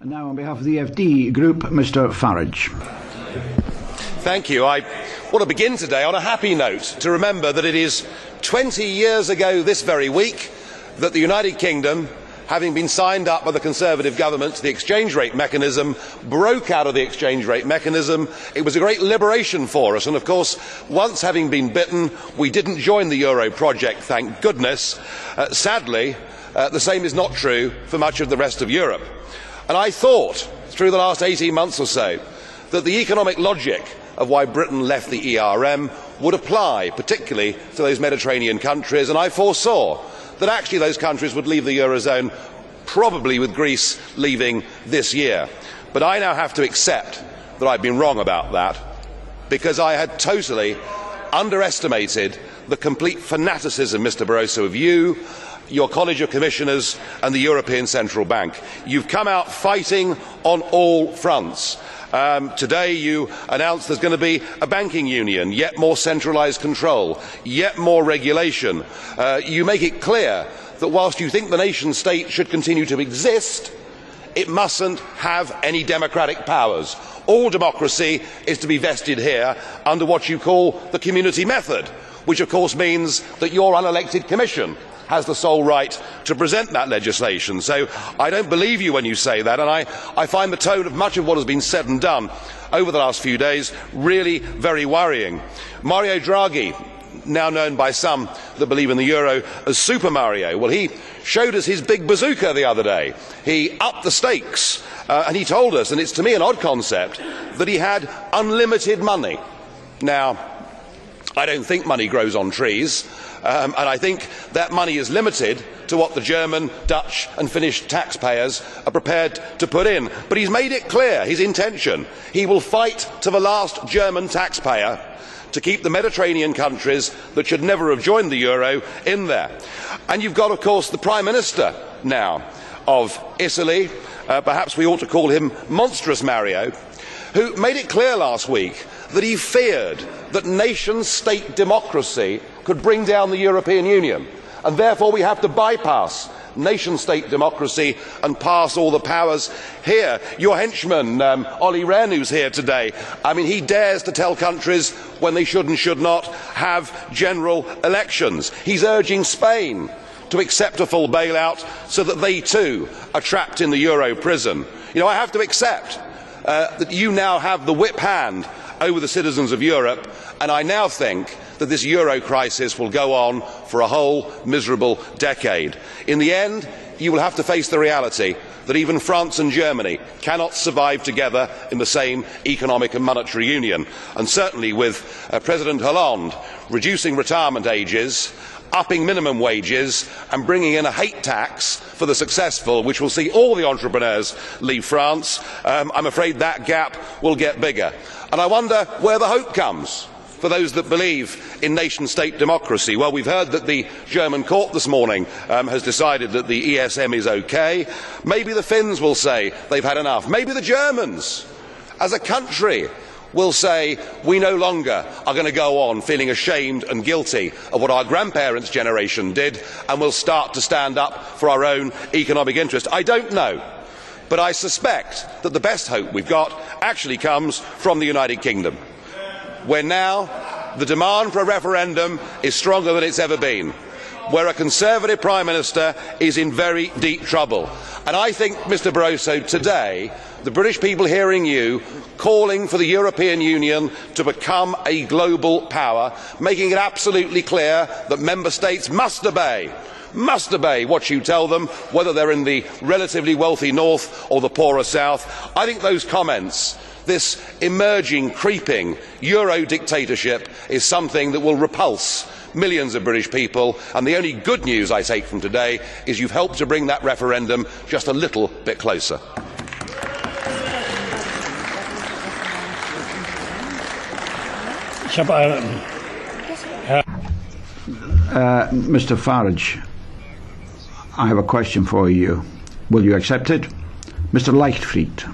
And now on behalf of the FD Group, Mr. Farage. Thank you. I want to begin today on a happy note to remember that it is 20 years ago this very week that the United Kingdom, having been signed up by the Conservative government to the exchange rate mechanism, broke out of the exchange rate mechanism. It was a great liberation for us, and of course, once having been bitten, we didn't join the euro project, thank goodness. Sadly, the same is not true for much of the rest of Europe. And I thought, through the last 18 months or so, that the economic logic of why Britain left the ERM would apply, particularly to those Mediterranean countries, and I foresaw that actually those countries would leave the Eurozone, probably with Greece leaving this year. But I now have to accept that I've been wrong about that, because I had totally underestimated the complete fanaticism, Mr. Barroso, of you, your College of Commissioners and the European Central Bank. You've come out fighting on all fronts. Today you announced there's going to be a banking union, yet more centralised control, yet more regulation. You make it clear that whilst you think the nation state should continue to exist, it mustn't have any democratic powers. All democracy is to be vested here under what you call the community method, which of course means that your unelected commission has the sole right to present that legislation. So I don't believe you when you say that, and I find the tone of much of what has been said and done over the last few days really very worrying. Mario Draghi, now known by some that believe in the euro as Super Mario, well, he showed us his big bazooka the other day. He upped the stakes, and he told us, and it's to me an odd concept, that he had unlimited money. Now, I don't think money grows on trees, and I think that money is limited to what the German, Dutch and Finnish taxpayers are prepared to put in. But he's made it clear his intention. He will fight to the last German taxpayer to keep the Mediterranean countries that should never have joined the euro in there. And you've got, of course, the Prime Minister now of Italy, perhaps we ought to call him Monstrous Mario, who made it clear last week that he feared that nation-state democracy could bring down the European Union, and therefore we have to bypass nation-state democracy and pass all the powers here. Your henchman, Olli Rehn, who's here today, I mean, he dares to tell countries when they should and should not have general elections. He's urging Spain to accept a full bailout so that they too are trapped in the euro prison. You know, I have to accept that you now have the whip hand over the citizens of Europe, and I now think that this euro crisis will go on for a whole miserable decade. In the end, you will have to face the reality that even France and Germany cannot survive together in the same economic and monetary union, and certainly with President Hollande reducing retirement ages, upping minimum wages and bringing in a hate tax for the successful, which will see all the entrepreneurs leave France, I'm afraid that gap will get bigger. And I wonder where the hope comes for those that believe in nation-state democracy. Well, we've heard that the German court this morning has decided that the ESM is okay. Maybe the Finns will say they've had enough. Maybe the Germans, as a country, will say we no longer are going to go on feeling ashamed and guilty of what our grandparents' generation did, and will start to stand up for our own economic interest. I don't know, but I suspect that the best hope we've got actually comes from the United Kingdom, where now the demand for a referendum is stronger than it's ever been, where a Conservative Prime Minister is in very deep trouble. And I think, Mr. Barroso, today the British people hearing you calling for the European Union to become a global power, making it absolutely clear that Member States must obey what you tell them, whether they're in the relatively wealthy north or the poorer south. I think those comments, this emerging, creeping Euro dictatorship, is something that will repulse millions of British people, and the only good news I take from today is you've helped to bring that referendum just a little bit closer. Mr. Farage, I have a question for you. Will you accept it? Mr. Leichtfried.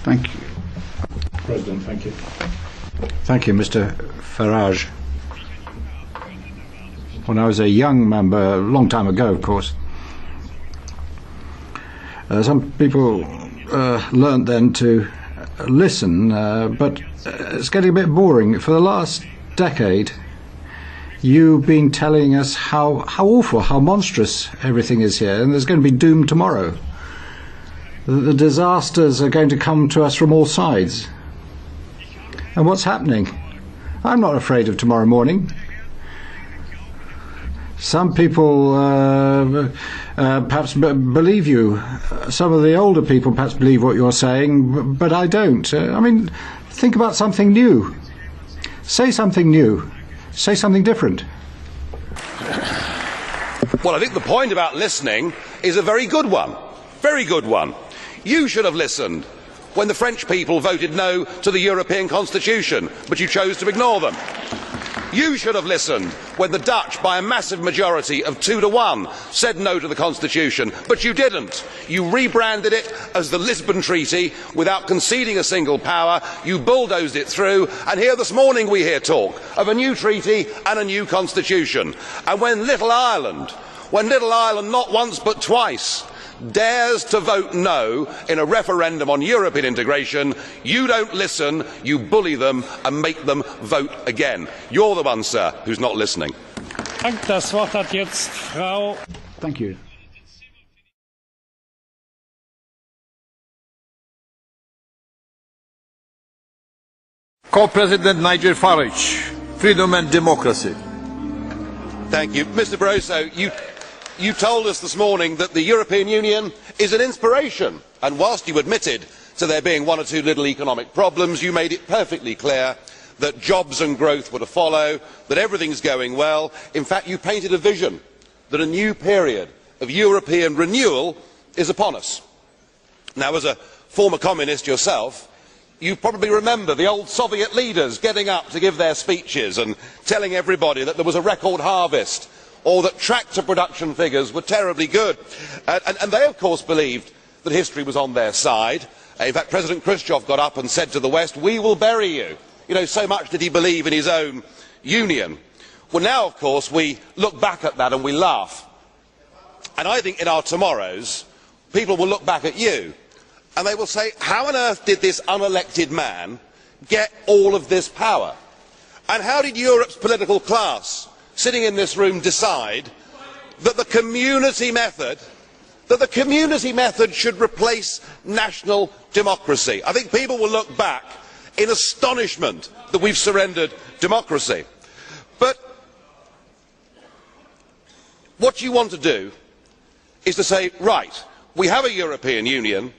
Thank you. President, thank you. Thank you, Mr. Farage. When I was a young member, a long time ago, of course, Some people learnt then to listen, but it's getting a bit boring. For the last decade, you've been telling us how awful, how monstrous everything is here, and there's going to be doom tomorrow. The disasters are going to come to us from all sides. And what's happening? I'm not afraid of tomorrow morning. Some people perhaps believe you. Some of the older people perhaps believe what you're saying, but I don't. I mean, think about something new. Say something new. Say something different. Well, I think the point about listening is a very good one. Very good one. You should have listened when the French people voted no to the European Constitution, but you chose to ignore them. You should have listened when the Dutch, by a massive majority of 2-1, said no to the Constitution, but you didn't. You rebranded it as the Lisbon Treaty without conceding a single power. You bulldozed it through, and here this morning we hear talk of a new treaty and a new constitution. And when Little Ireland not once but twice dares to vote no in a referendum on European integration, you don't listen, you bully them and make them vote again. You're the one, sir, who's not listening. Thank you. Co-President Nigel Farage, Freedom and Democracy. Thank you. Mr Barroso, you told us this morning that the European Union is an inspiration, and whilst you admitted to there being one or two little economic problems, you made it perfectly clear that jobs and growth were to follow, that everything's going well. In fact, you painted a vision that a new period of European renewal is upon us. Now, as a former communist yourself, you probably remember the old Soviet leaders getting up to give their speeches and telling everybody that there was a record harvest, or that tractor production figures were terribly good. And they, of course, believed that history was on their side. In fact, President Khrushchev got up and said to the West, "We will bury you." You know, so much did he believe in his own union. Well, now, of course, we look back at that and we laugh. And I think in our tomorrows, people will look back at you and they will say, how on earth did this unelected man get all of this power? And how did Europe's political class sitting in this room decide that the community method should replace national democracy? I think people will look back in astonishment that we've surrendered democracy. But what you want to do is to say, right, we have a European Union,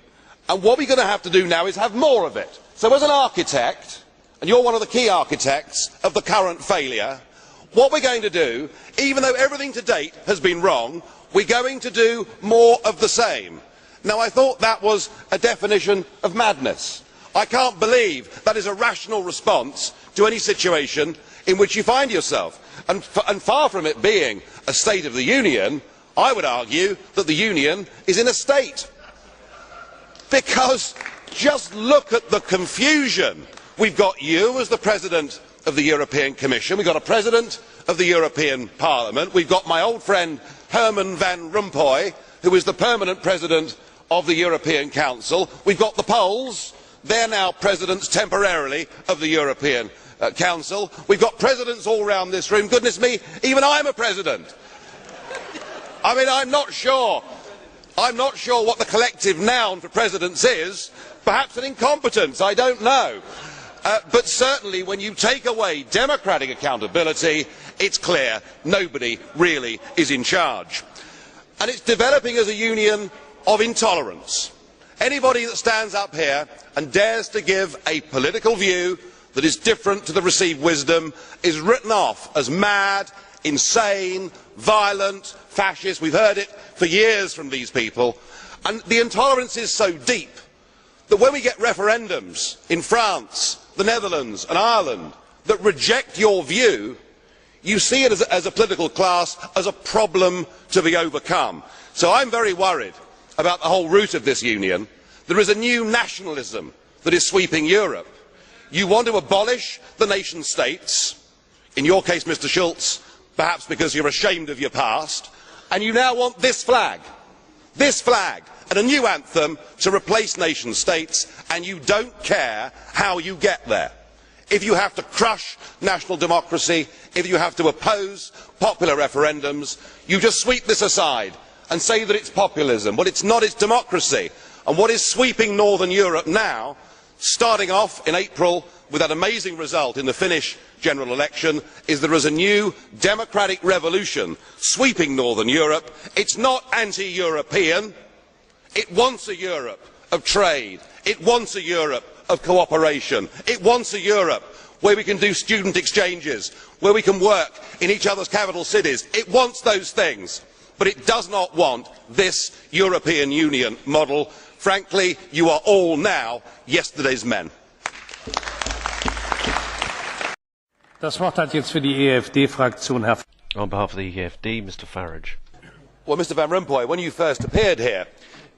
and what we're going to have to do now is have more of it. So as an architect, and you're one of the key architects of the current failure, what we're going to do, even though everything to date has been wrong, we're going to do more of the same. Now, I thought that was a definition of madness. I can't believe that is a rational response to any situation in which you find yourself. And far from it being a state of the Union, I would argue that the Union is in a state. Because just look at the confusion. We've got you as the President of the European Commission, we've got a President of the European Parliament, we've got my old friend Herman Van Rompuy, who is the permanent President of the European Council, we've got the Poles, they're now presidents temporarily of the European Council, we've got presidents all round this room, goodness me, even I'm a president. I mean, I'm not sure what the collective noun for presidents is, perhaps an incompetence, I don't know. But certainly when you take away democratic accountability, it's clear nobody really is in charge. And it's developing as a union of intolerance. Anybody that stands up here and dares to give a political view that is different to the received wisdom is written off as mad, insane, violent, fascist. We've heard it for years from these people. And the intolerance is so deep that when we get referendums in France, the Netherlands and Ireland that reject your view, you see it as a political class as a problem to be overcome. So I'm very worried about the whole root of this union. There is a new nationalism that is sweeping Europe. You want to abolish the nation states, in your case, Mr Schulz, perhaps because you're ashamed of your past, and you now want this flag and a new anthem to replace nation states, and you don't care how you get there. If you have to crush national democracy, if you have to oppose popular referendums, you just sweep this aside and say that it's populism. Well, it's not, it's democracy. And what is sweeping Northern Europe now, starting off in April with that amazing result in the Finnish general election, is there is a new democratic revolution sweeping Northern Europe. It's not anti-European. It wants a Europe of trade. It wants a Europe of cooperation. It wants a Europe where we can do student exchanges, where we can work in each other's capital cities. It wants those things, but it does not want this European Union model. Frankly, you are all now yesterday's men. Das Wort hat jetzt für die EFD-Fraktion Herr. On behalf of the EFD, Mr. Farage. Well, Mr Van Rompuy, when you first appeared here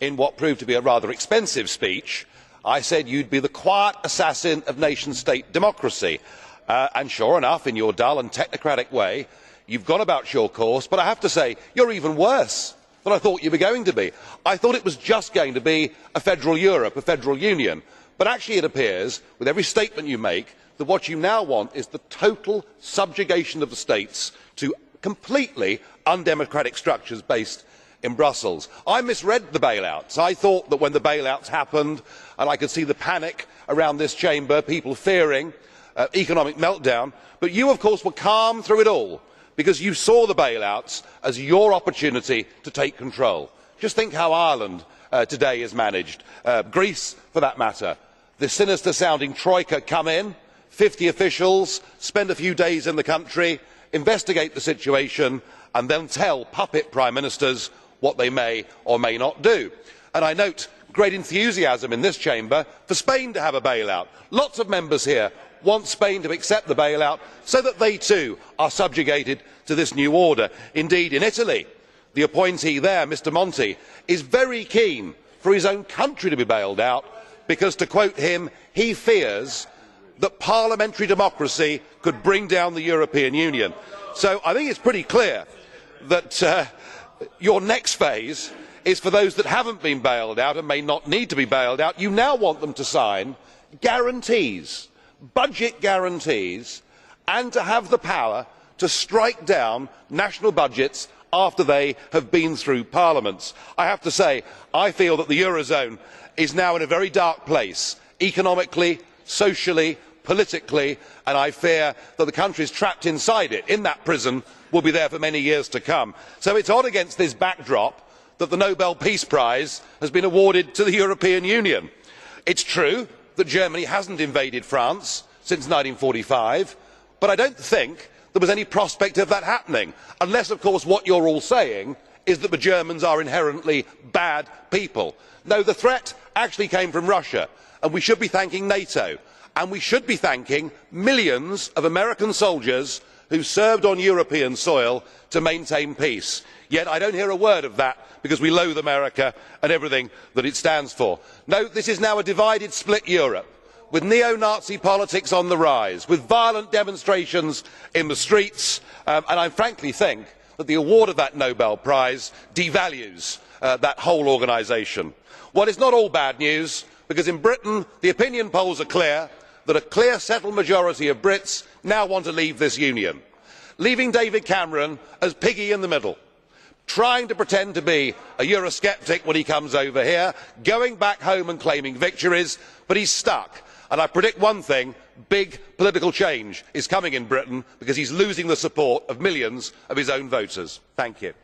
in what proved to be a rather expensive speech, I said you'd be the quiet assassin of nation-state democracy. And sure enough, in your dull and technocratic way, you've gone about your course, but I have to say, you're even worse than I thought you were going to be. I thought it was just going to be a federal Europe, a federal union. But actually it appears, with every statement you make, that what you now want is the total subjugation of the states to completely undemocratic structures based in Brussels. I misread the bailouts. I thought that when the bailouts happened, and I could see the panic around this chamber, people fearing economic meltdown, but you of course were calm through it all, because you saw the bailouts as your opportunity to take control. Just think how Ireland today is managed, Greece for that matter. The sinister sounding troika come in, 50 officials, spend a few days in the country, investigate the situation, and then tell puppet prime ministers what they may or may not do. And I note great enthusiasm in this chamber for Spain to have a bailout. Lots of members here want Spain to accept the bailout so that they too are subjugated to this new order. Indeed, in Italy, the appointee there, Mr Monti, is very keen for his own country to be bailed out because, to quote him, he fears that parliamentary democracy could bring down the European Union. So I think it's pretty clear that your next phase is for those that haven't been bailed out and may not need to be bailed out. You now want them to sign guarantees, budget guarantees, and to have the power to strike down national budgets after they have been through parliaments. I have to say, I feel that the Eurozone is now in a very dark place, economically, socially, politically, and I fear that the countries trapped inside it, in that prison, will be there for many years to come. So it's odd against this backdrop that the Nobel Peace Prize has been awarded to the European Union. It's true that Germany hasn't invaded France since 1945, but I don't think there was any prospect of that happening, unless of course what you're all saying is that the Germans are inherently bad people. No, the threat actually came from Russia, and we should be thanking NATO, and we should be thanking millions of American soldiers who served on European soil to maintain peace. Yet I don't hear a word of that because we loathe America and everything that it stands for. No, this is now a divided, split Europe, with neo-Nazi politics on the rise, with violent demonstrations in the streets, and I frankly think that the award of that Nobel Prize devalues that whole organisation. Well, it's not all bad news, because in Britain the opinion polls are clear that a clear settled majority of Brits now want to leave this union, leaving David Cameron as piggy in the middle, trying to pretend to be a Eurosceptic when he comes over here, going back home and claiming victories, but he's stuck. And I predict one thing: big political change is coming in Britain because he's losing the support of millions of his own voters. Thank you.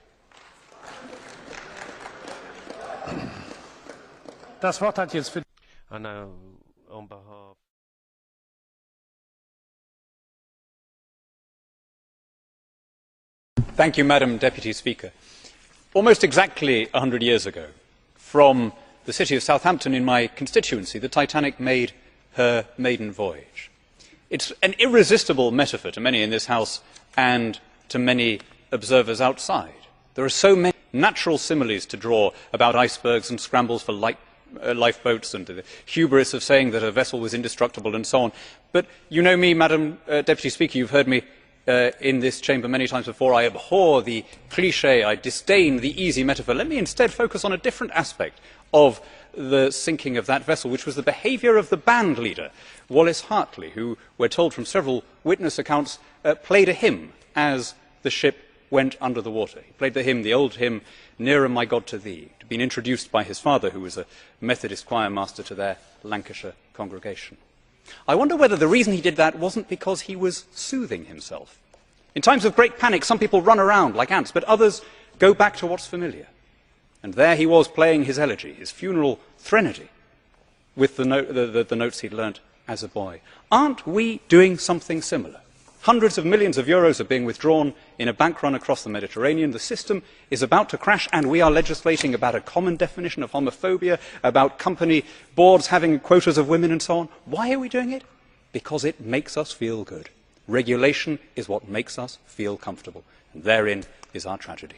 Das Wort hat jetzt für I know on behalf. Thank you, Madam Deputy Speaker. Almost exactly 100 years ago, from the city of Southampton in my constituency, the Titanic made her maiden voyage. It's an irresistible metaphor to many in this House and to many observers outside. There are so many natural similes to draw about icebergs and scrambles for lifeboats and the hubris of saying that a vessel was indestructible and so on. But you know me, Madam Deputy Speaker, you've heard me in this chamber many times before, I abhor the cliché, I disdain the easy metaphor. Let me instead focus on a different aspect of the sinking of that vessel, which was the behaviour of the band leader, Wallace Hartley, who, we're told from several witness accounts, played a hymn as the ship went under the water. He played the hymn, the old hymn, Nearer My God to Thee. It had been introduced by his father, who was a Methodist choir master to their Lancashire congregation. I wonder whether the reason he did that wasn't because he was soothing himself. In times of great panic, some people run around like ants, but others go back to what's familiar. And there he was playing his elegy, his funeral threnody, with the notes he'd learnt as a boy. Aren't we doing something similar? Hundreds of millions of euros are being withdrawn in a bank run across the Mediterranean. The system is about to crash, and we are legislating about a common definition of homophobia, about company boards having quotas of women and so on. Why are we doing it? Because it makes us feel good. Regulation is what makes us feel comfortable. And therein is our tragedy.